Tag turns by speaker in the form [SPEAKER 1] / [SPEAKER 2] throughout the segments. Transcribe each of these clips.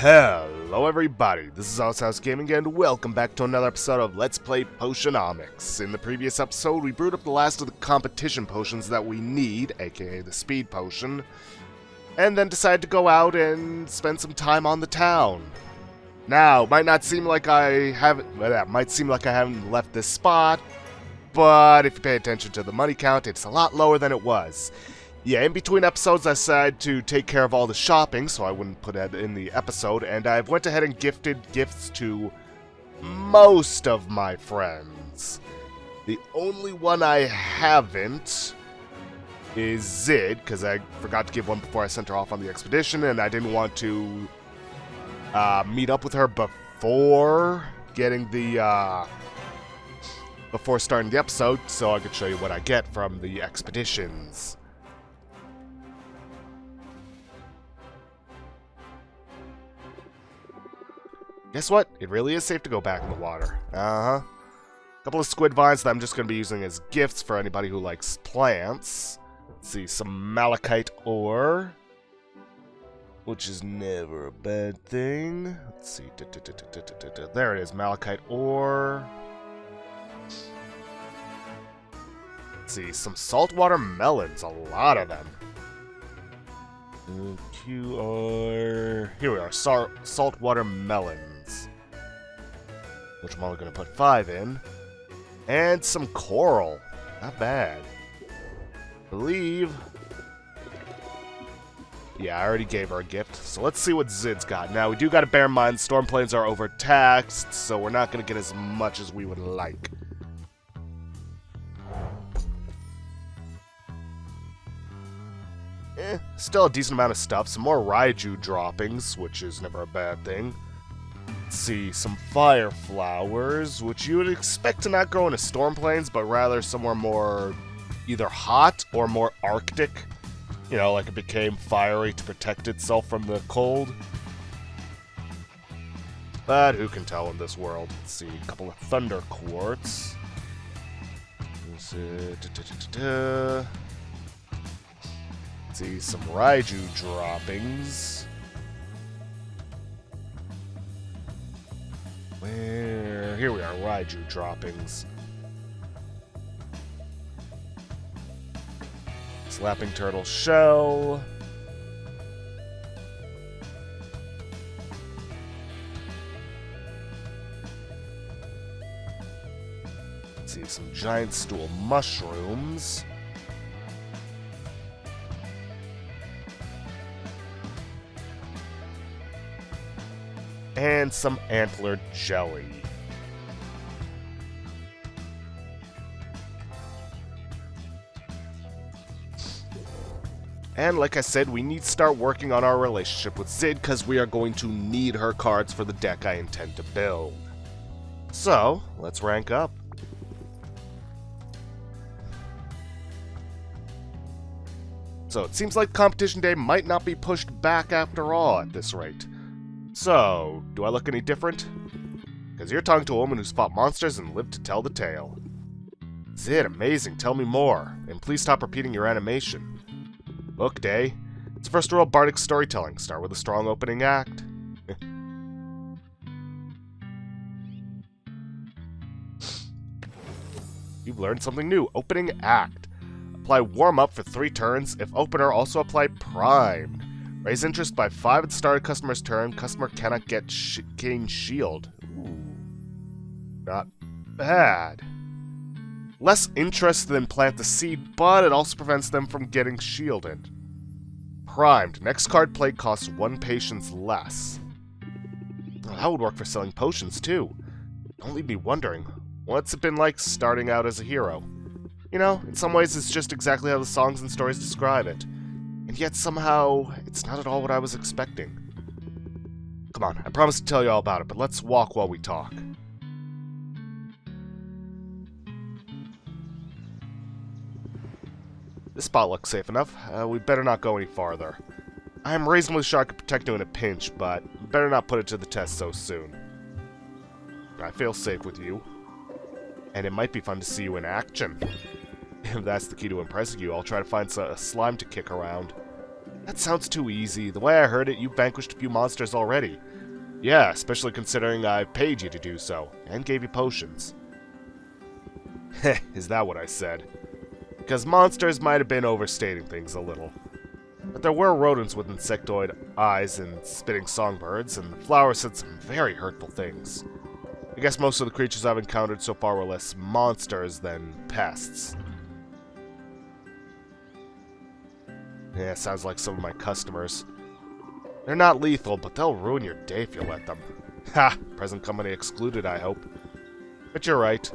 [SPEAKER 1] Hello everybody, this is House Gaming and welcome back to another episode of Let's Play Potionomics. In the previous episode, we brewed up the last of the competition potions that we need, aka the speed potion, and then decided to go out and spend some time on the town. Now, it might not seem like I haven't, well, that might seem like I haven't left this spot, but if you pay attention to the money count, it's a lot lower than it was. Yeah, in between episodes, I decided to take care of all the shopping, so I wouldn't put it in the episode, and I went ahead and gifted gifts to most of my friends. The only one I haven't is Zid, because I forgot to give one before I sent her off on the expedition, and I didn't want to meet up with her before getting the, before starting the episode, so I could show you what I get from the expeditions. Guess what? It really is safe to go back in the water. A couple of squid vines that I'm just going to be using as gifts for anybody who likes plants. Let's see, some malachite ore, which is never a bad thing. Let's see. There it is, malachite ore. Let's see, some saltwater melons, a lot of them. Here we are, saltwater melons. Which I'm only going to put 5 in. And some coral. Not bad. I believe. Yeah, I already gave her a gift. So let's see what Zid's got. Now, we do got to bear in mind storm plains are overtaxed, so we're not going to get as much as we would like. Still a decent amount of stuff. Some more Raiju droppings, which is never a bad thing. Let's see, some fire flowers, which you would expect to not grow in a storm plains, but rather somewhere more either hot or more arctic. You know, like it became fiery to protect itself from the cold. But who can tell in this world? Let's see, a couple of thunder quartz. Let's see, some Raiju droppings. Here we are, Raiju droppings. Slapping turtle shell. Let's see, some giant stool mushrooms. And some antler jelly. And like I said, we need to start working on our relationship with Zid because we are going to need her cards for the deck I intend to build. So, let's rank up. So, it seems like competition day might not be pushed back after all at this rate. So, do I look any different? Because you're talking to a woman who's fought monsters and lived to tell the tale. Zid, amazing, tell me more. And please stop repeating your animation. Book day. It's first rule of bardic storytelling. Start with a strong opening act. You've learned something new. Opening act. Apply warm-up for 3 turns. If opener, also apply primed. Raise interest by 5 at the start of customer's turn. Customer cannot gain shield. Ooh. Not bad. Less interest than plant the seed, but it also prevents them from getting shielded. Primed. Next card played costs 1 patience less. Oh, that would work for selling potions, too. Don't leave me wondering, what's it been like starting out as a hero? You know, in some ways it's just exactly how the songs and stories describe it. And yet somehow, it's not at all what I was expecting. Come on, I promise to tell you all about it, but let's walk while we talk. This spot looks safe enough. We better not go any farther. I am reasonably sure I could protect you in a pinch, but better not put it to the test so soon. I feel safe with you. And it might be fun to see you in action. If that's the key to impressing you, I'll try to find a slime to kick around. That sounds too easy. The way I heard it, you vanquished a few monsters already. Yeah, especially considering I paid you to do so, and gave you potions. Heh, is that what I said? Because monsters might have been overstating things a little. But there were rodents with insectoid eyes and spitting songbirds, and the flowers said some very hurtful things. I guess most of the creatures I've encountered so far were less monsters than pests. Yeah, sounds like some of my customers. They're not lethal, but they'll ruin your day if you let them. Ha! Present company excluded, I hope. But you're right.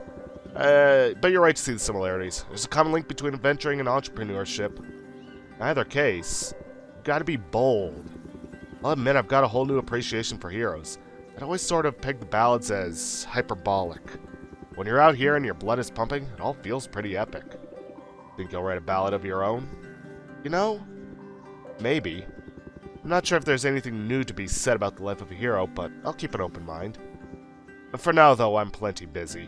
[SPEAKER 1] But you're right to see the similarities. There's a common link between adventuring and entrepreneurship. In either case, you've got to be bold. I'll admit I've got a whole new appreciation for heroes. I'd always sort of pegged the ballads as hyperbolic. When you're out here and your blood is pumping, it all feels pretty epic. Think you'll write a ballad of your own? You know, maybe. I'm not sure if there's anything new to be said about the life of a hero, but I'll keep an open mind. But for now, though, I'm plenty busy.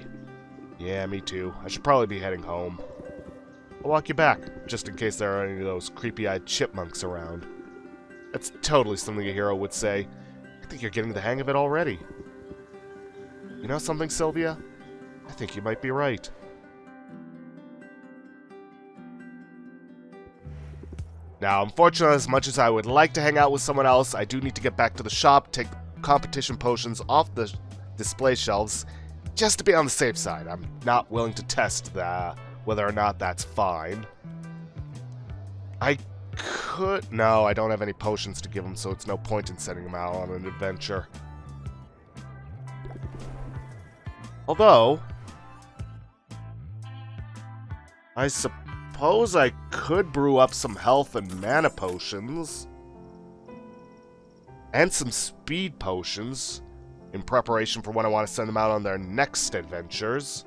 [SPEAKER 1] Yeah, me too. I should probably be heading home. I'll walk you back, just in case there are any of those creepy-eyed chipmunks around. That's totally something a hero would say. I think you're getting the hang of it already. You know something, Sylvia? I think you might be right. Now, unfortunately, as much as I would like to hang out with someone else, I do need to get back to the shop, take the competition potions off the display shelves, just to be on the safe side. I'm not willing to test whether or not that's fine. I could... No, I don't have any potions to give him, so it's no point in sending him out on an adventure. Although, I suppose I could brew up some health and mana potions. And some speed potions in preparation for when I want to send them out on their next adventures.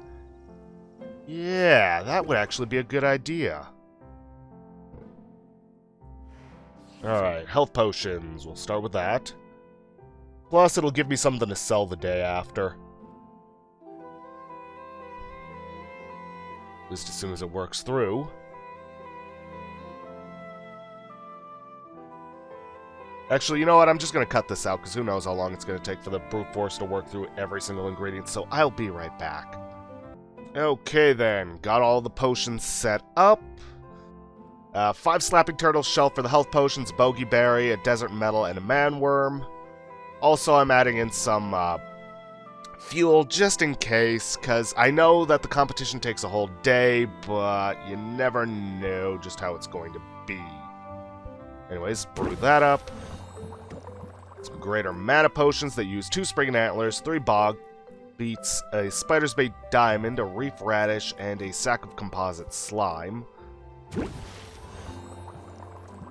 [SPEAKER 1] Yeah, that would actually be a good idea. Alright, health potions. We'll start with that. Plus, it'll give me something to sell the day after. At least as soon as it works through. Actually, you know what? I'm just going to cut this out, because who knows how long it's going to take for the brute force to work through every single ingredient, so I'll be right back. Okay then, got all the potions set up. 5 slapping turtle shell for the health potions, bogey berry, a desert metal, and a manworm. Also, I'm adding in some fuel just in case, because I know that the competition takes a whole day, but you never know just how it's going to be. Anyways, brew that up. Some greater mana potions that use 2 spring antlers, 3 bog beets, a spider's bait diamond, a reef radish, and a sack of composite slime.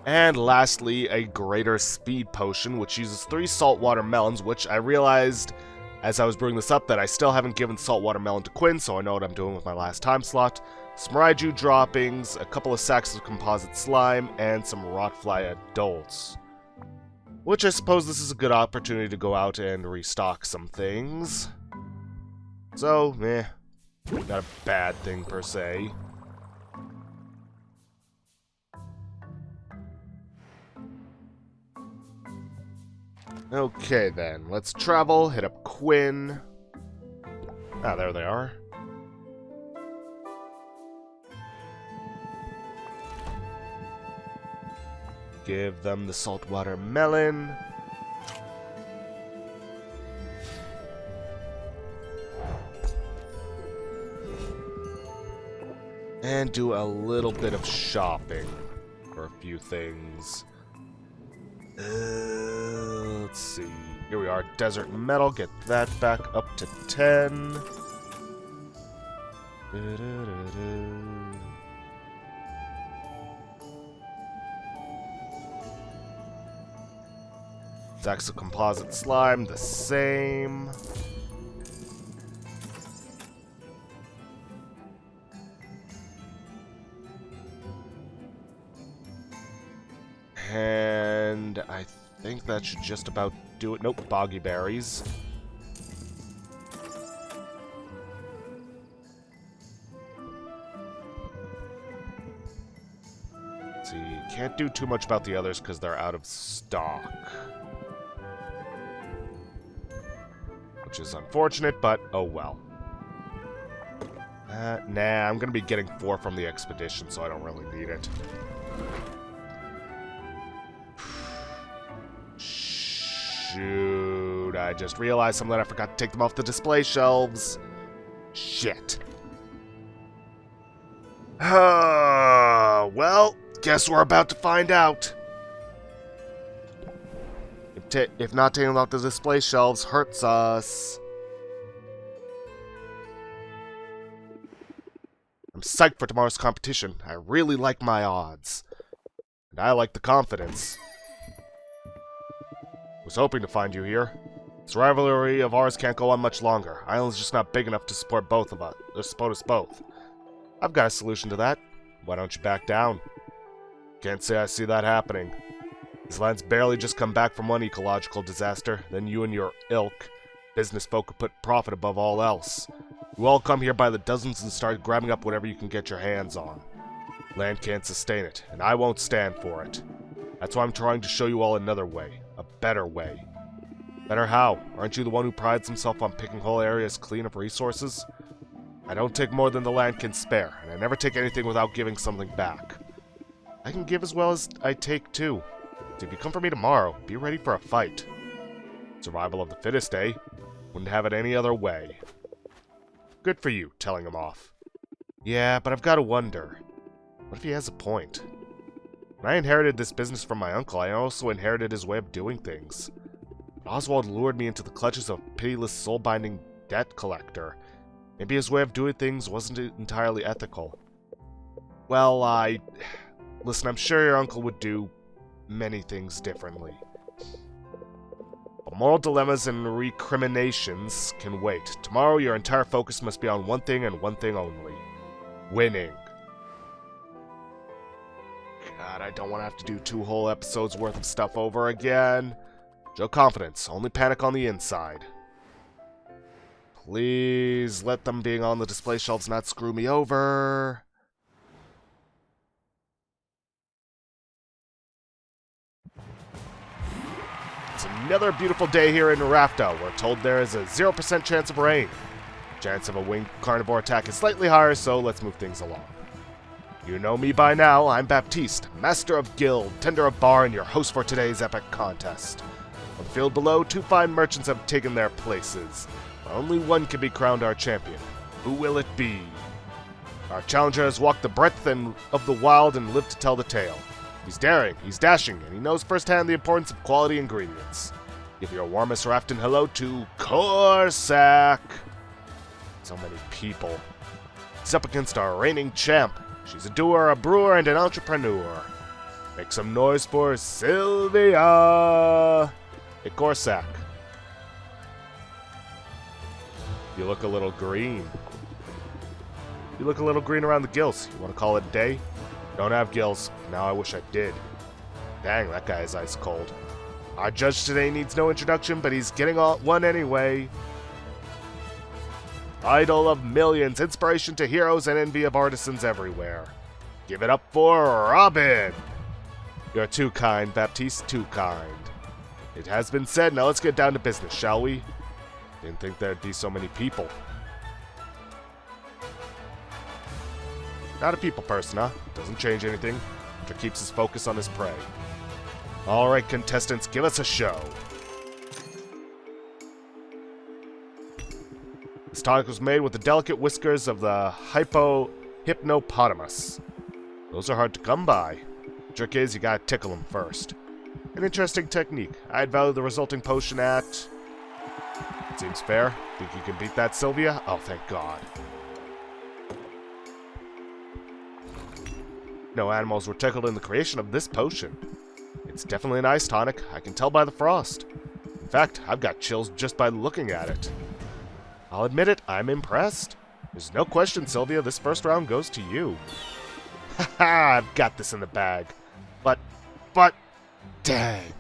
[SPEAKER 1] And lastly, a greater speed potion, which uses 3 saltwater melons, which I realized as I was brewing this up that I still haven't given saltwater melon to Quinn, so I know what I'm doing with my last time slot. Some raiju droppings, a couple of sacks of composite slime, and some rotfly adults. Which I suppose this is a good opportunity to go out and restock some things. So, not a bad thing per se. Okay then, let's travel, hit up Quinn. Ah, there they are. Give them the saltwater melon. And do a little bit of shopping for a few things. Let's see. Here we are, desert metal. Get that back up to 10. Sacks of composite slime, the same. And I think that should just about do it. Nope, boggy berries. Let's see, can't do too much about the others because they're out of stock. Which is unfortunate, but oh well. Nah, I'm going to be getting 4 from the expedition, so I don't really need it. Shoot, I just realized something. I forgot to take them off the display shelves. Shit. Well, guess we're about to find out. If not taking them off the display shelves hurts us. I'm psyched for tomorrow's competition. I really like my odds. And I like the confidence. Was hoping to find you here. This rivalry of ours can't go on much longer. Island's just not big enough to support both of us. Or support us both. I've got a solution to that. Why don't you back down? Can't say I see that happening. This land's barely just come back from one ecological disaster. Then you and your ilk, business folk, who put profit above all else. You all come here by the dozens and start grabbing up whatever you can get your hands on. Land can't sustain it, and I won't stand for it. That's why I'm trying to show you all another way. A better way. Better how? Aren't you the one who prides himself on picking whole areas clean of resources? I don't take more than the land can spare, and I never take anything without giving something back. I can give as well as I take, too. So if you come for me tomorrow, be ready for a fight. Survival of the fittest, eh? Wouldn't have it any other way. Good for you, telling him off. Yeah, but I've got to wonder. What if he has a point? When I inherited this business from my uncle, I also inherited his way of doing things. Oswald lured me into the clutches of a pitiless, soul-binding debt collector. Maybe his way of doing things wasn't entirely ethical. Well, listen, I'm sure your uncle would do many things differently. But moral dilemmas and recriminations can wait. Tomorrow, your entire focus must be on one thing and one thing only. Winning. God, I don't want to have to do 2 whole episodes worth of stuff over again. Show confidence. Only panic on the inside. Please let them being on the display shelves not screw me over. It's another beautiful day here in Rafta. We're told there is a 0% chance of rain. Chance of a winged carnivore attack is slightly higher, so let's move things along. You know me by now. I'm Baptiste, Master of Guild, Tender of Bar, and your host for today's epic contest. On the field below, 2 fine merchants have taken their places. Only one can be crowned our champion. Who will it be? Our challenger has walked the breadth of the wild and lived to tell the tale. He's daring, he's dashing, and he knows firsthand the importance of quality ingredients. Give your warmest Rafton hello to Corsac. So many people. He's up against our reigning champ. She's a doer, a brewer, and an entrepreneur. Make some noise for Sylvia. Hey, Corsac. You look a little green. You look a little green around the gills. You want to call it a day? Don't have gills. Now I wish I did. Dang, that guy is ice cold. Our judge today needs no introduction, but he's getting one anyway. Idol of millions, inspiration to heroes and envy of artisans everywhere. Give it up for Robin! You're too kind, Baptiste, too kind. It has been said, now let's get down to business, shall we? Didn't think there'd be so many people. Not a people person, huh? Doesn't change anything. Hunter keeps his focus on his prey. Alright, contestants, give us a show. This tonic was made with the delicate whiskers of the hypnopotamus. Those are hard to come by. The trick is, you gotta tickle them first. An interesting technique. I'd value the resulting potion at... Seems fair. Think you can beat that, Sylvia? Oh, thank God. No animals were tickled in the creation of this potion. It's definitely an ice tonic. I can tell by the frost. In fact, I've got chills just by looking at it. I'll admit it, I'm impressed. There's no question, Sylvia, this first round goes to you. Haha, I've got this in the bag. But, dang.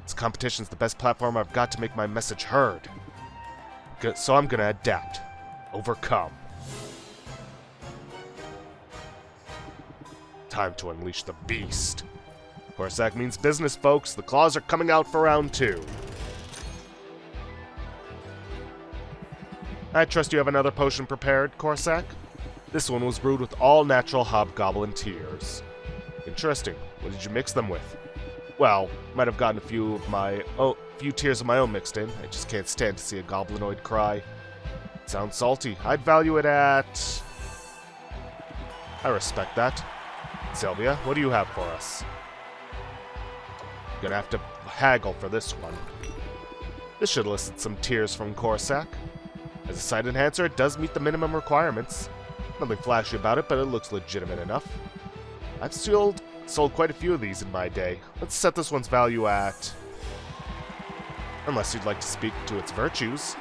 [SPEAKER 1] This competition's the best platform I've got to make my message heard. So I'm gonna adapt. Overcome. Time to unleash the beast. Corsac means business, folks. The claws are coming out for round 2. I trust you have another potion prepared, Corsac? This one was brewed with all natural hobgoblin tears. Interesting. What did you mix them with? Well, might have gotten a few tears of my own mixed in. I just can't stand to see a goblinoid cry. Sounds salty. I'd value it at... I respect that. Sylvia, what do you have for us? Gonna have to haggle for this one. This should elicit some tears from Corsac. As a side enhancer, it does meet the minimum requirements. Nothing flashy about it, but it looks legitimate enough. I've sold quite a few of these in my day. Let's set this one's value at... Unless you'd like to speak to its virtues.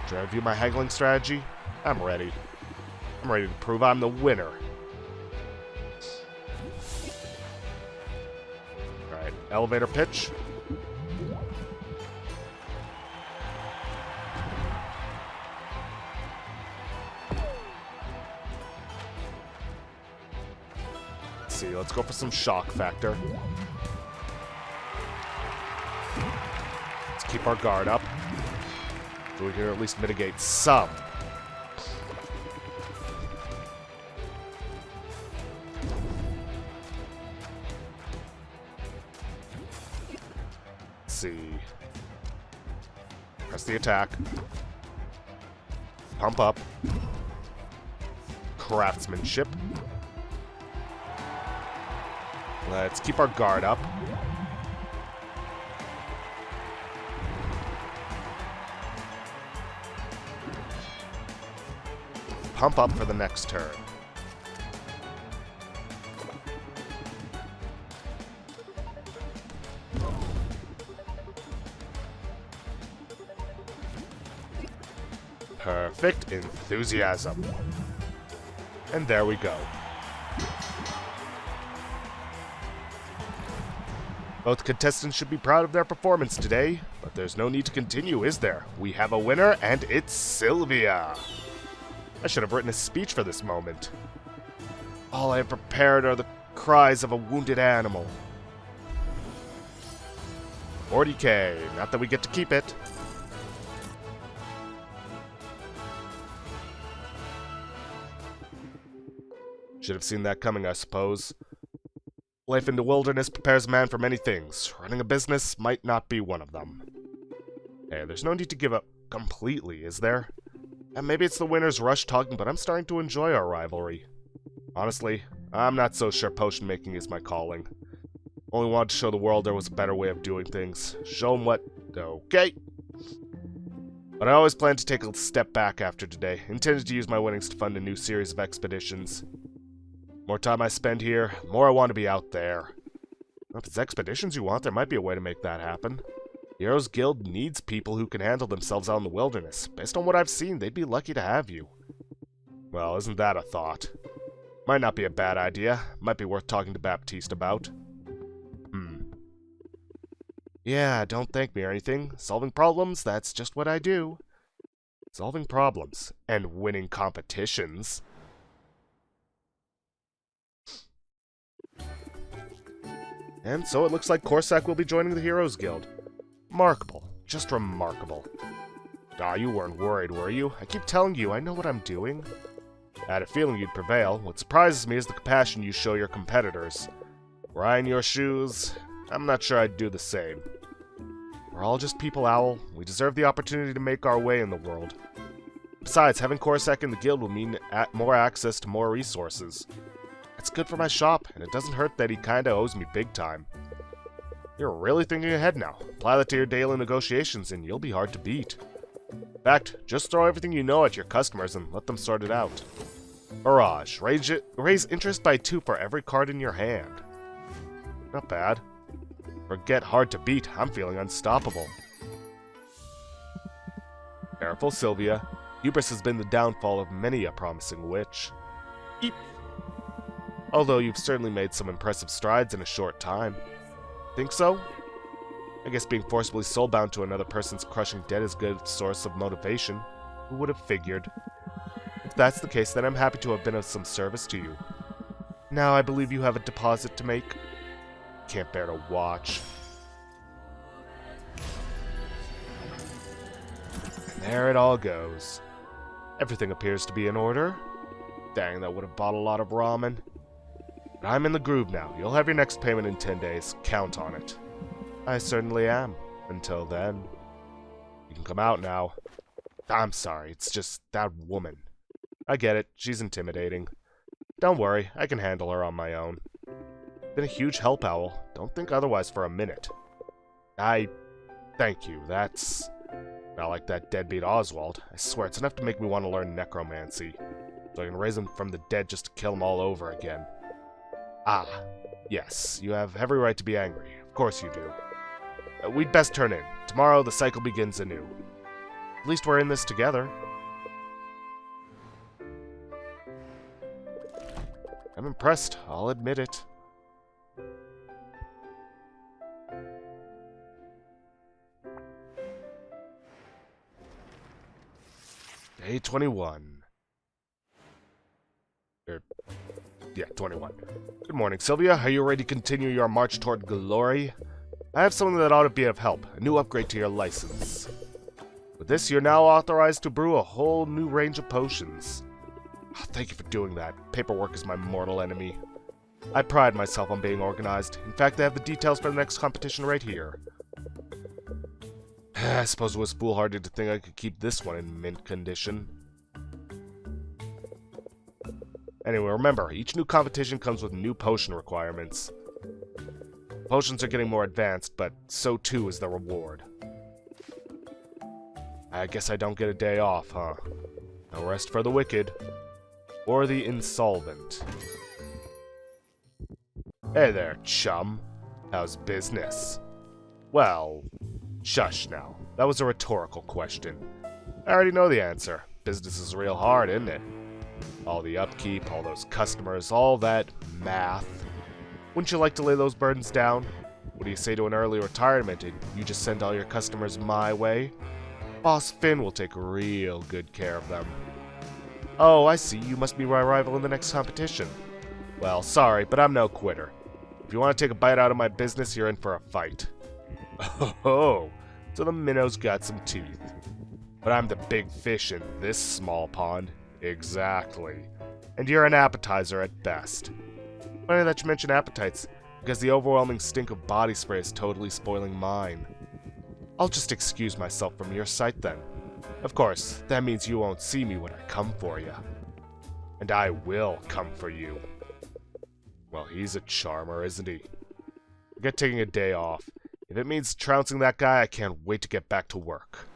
[SPEAKER 1] Should I review my haggling strategy? I'm ready. I'm ready to prove I'm the winner. Alright, elevator pitch. See, let's go for some shock factor. Let's keep our guard up. So we can at least mitigate some. Let's see. Press the attack. Pump up. Craftsmanship. Let's keep our guard up. Pump up for the next turn. Perfect enthusiasm. And there we go. Both contestants should be proud of their performance today, but there's no need to continue, is there? We have a winner, and it's Sylvia! I should have written a speech for this moment. All I have prepared are the cries of a wounded animal. 40k, not that we get to keep it. Should have seen that coming, I suppose. Life in the wilderness prepares a man for many things. Running a business might not be one of them. Hey, there's no need to give up completely, is there? And maybe it's the winner's rush talking, but I'm starting to enjoy our rivalry. Honestly, I'm not so sure potion making is my calling. Only wanted to show the world there was a better way of doing things. Show them what... Okay. But I always planned to take a step back after today. Intended to use my winnings to fund a new series of expeditions. More time I spend here, the more I want to be out there. If it's expeditions you want, there might be a way to make that happen. The Heroes Guild needs people who can handle themselves out in the wilderness. Based on what I've seen, they'd be lucky to have you. Well, isn't that a thought? Might not be a bad idea. Might be worth talking to Baptiste about. Yeah, don't thank me or anything. Solving problems, that's just what I do. Solving problems. And winning competitions. And so it looks like Corsac will be joining the Heroes Guild. Remarkable. Just remarkable. Ah, you weren't worried, were you? I keep telling you, I know what I'm doing. I had a feeling you'd prevail. What surprises me is the compassion you show your competitors. Were I in your shoes, I'm not sure I'd do the same. We're all just people, Owl. We deserve the opportunity to make our way in the world. Besides, having Corsac in the guild will mean more access to more resources. It's good for my shop, and it doesn't hurt that he kinda owes me big time. You're really thinking ahead now. Apply that to your daily negotiations, and you'll be hard to beat. In fact, just throw everything you know at your customers and let them sort it out. Barrage. Raise interest by 2 for every card in your hand. Not bad. Forget hard to beat. I'm feeling unstoppable. Careful, Sylvia. Hubris has been the downfall of many a promising witch. Eep. Although you've certainly made some impressive strides in a short time. Think so? I guess being forcibly soulbound to another person's crushing debt is a good source of motivation. Who would have figured? If that's the case, then I'm happy to have been of some service to you. Now I believe you have a deposit to make. Can't bear to watch. And there it all goes. Everything appears to be in order. Dang, that would have bought a lot of ramen. But I'm in the groove now. You'll have your next payment in 10 days. Count on it. I certainly am. Until then. You can come out now. I'm sorry, it's just that woman. I get it, she's intimidating. Don't worry, I can handle her on my own. Been a huge help, Owl. Don't think otherwise for a minute. Thank you, that's... not like that deadbeat Oswald. I swear, it's enough to make me want to learn necromancy. So I can raise him from the dead just to kill him all over again. Ah, yes, you have every right to be angry. Of course you do. We'd best turn in. Tomorrow, the cycle begins anew. At least we're in this together. I'm impressed, I'll admit it. Day 21. Yeah, 21. Good morning, Sylvia. Are you ready to continue your march toward glory? I have something that ought to be of help. A new upgrade to your license. With this, you're now authorized to brew a whole new range of potions. Oh, thank you for doing that. Paperwork is my mortal enemy. I pride myself on being organized. In fact, I have the details for the next competition right here. I suppose it was foolhardy to think I could keep this one in mint condition. Anyway, remember, each new competition comes with new potion requirements. Potions are getting more advanced, but so too is the reward. I guess I don't get a day off, huh? No rest for the wicked. Or the insolvent. Hey there, chum. How's business? Well, shush now. That was a rhetorical question. I already know the answer. Business is real hard, isn't it? All the upkeep, all those customers, all that math. Wouldn't you like to lay those burdens down? What do you say to an early retirement and you just send all your customers my way? Boss Finn will take real good care of them. Oh, I see. You must be my rival in the next competition. Well, sorry, but I'm no quitter. If you want to take a bite out of my business, you're in for a fight. Oh, so the minnow's got some teeth. But I'm the big fish in this small pond. Exactly. And you're an appetizer at best. Funny that you mention appetites, because the overwhelming stink of body spray is totally spoiling mine. I'll just excuse myself from your sight then. Of course, that means you won't see me when I come for you. And I will come for you. Well, he's a charmer, isn't he? Forget taking a day off. If it means trouncing that guy, I can't wait to get back to work.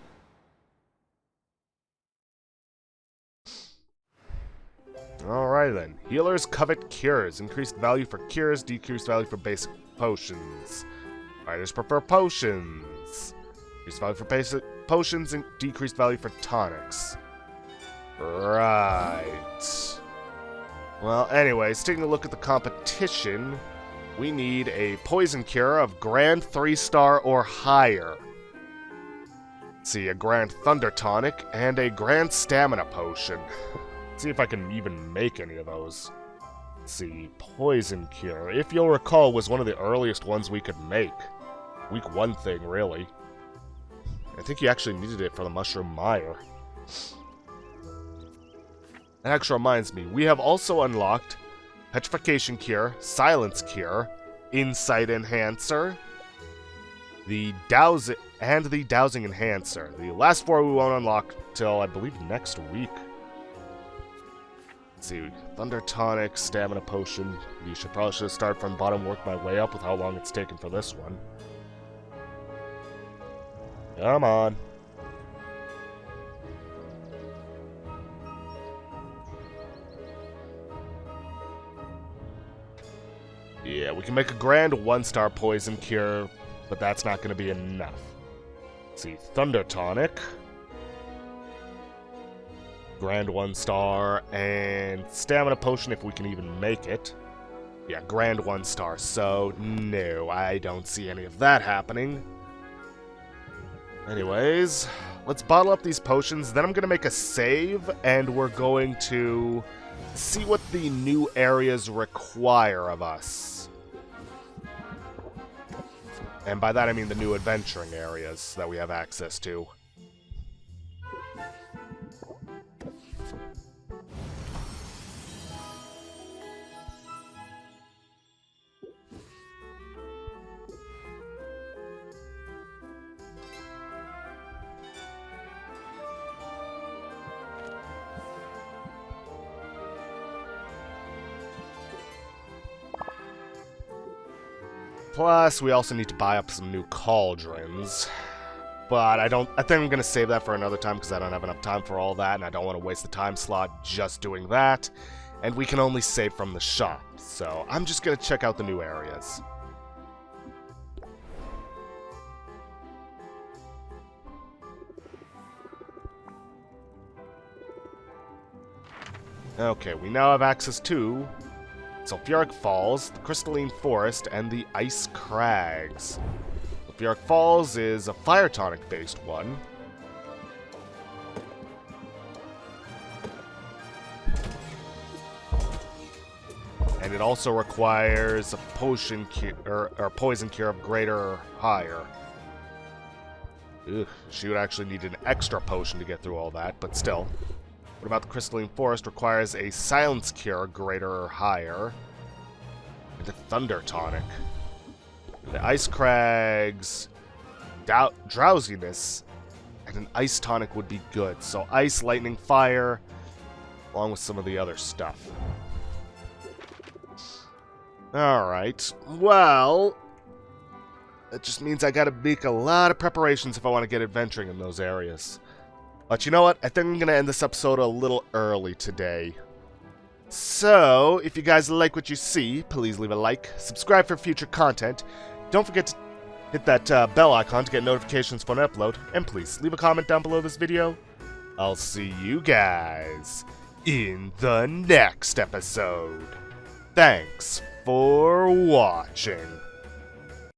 [SPEAKER 1] Alright then. Healers covet cures. Increased value for cures, decreased value for basic potions. Fighters prefer potions. Increased value for basic potions and decreased value for tonics. Right. Well, anyways, taking a look at the competition, we need a poison cure of Grand 3-star or higher. Let's see, a Grand Thunder Tonic and a Grand Stamina Potion. See if I can even make any of those. Let's see, Poison Cure, if you'll recall, was one of the earliest ones we could make. Week 1 thing, really. I think you actually needed it for the Mushroom Mire. That actually reminds me, we have also unlocked Petrification Cure, Silence Cure, Insight Enhancer, the Dowsing Enhancer. The last 4 we won't unlock till, I believe, next week. Let's see, Thunder Tonic, Stamina Potion. You should probably start from bottom, work my way up with how long it's taken for this one. Come on. Yeah, we can make a Grand 1-star Poison Cure, but that's not going to be enough. Let's see, Thunder Tonic. Grand 1-star, and Stamina Potion if we can even make it. Yeah, Grand 1-star, so no, I don't see any of that happening. Anyways, let's bottle up these potions, then I'm going to make a save, and we're going to see what the new areas require of us. And by that I mean the new adventuring areas that we have access to. Plus, we also need to buy up some new cauldrons. But I think I'm going to save that for another time because I don't have enough time for all that, and I don't want to waste the time slot just doing that. And we can only save from the shop, so I'm just going to check out the new areas. Okay, we now have access to Sulfuric Falls, the Crystalline Forest, and the Ice Crags. Sulfuric Falls is a fire tonic-based one. And it also requires a potion cure, or poison cure of greater or higher. Ugh, she would actually need an extra potion to get through all that, but still. What about the Crystalline Forest? Requires a Silence Cure, greater or higher. And a Thunder Tonic. The Ice Crags, Drowsiness, and an Ice Tonic would be good. So Ice, Lightning, Fire, along with some of the other stuff. Alright, well, that just means I gotta make a lot of preparations if I want to get adventuring in those areas. But you know what? I think I'm going to end this episode a little early today. So, if you guys like what you see, please leave a like, subscribe for future content, don't forget to hit that bell icon to get notifications when I upload, and please leave a comment down below this video. I'll see you guys in the next episode. Thanks for watching.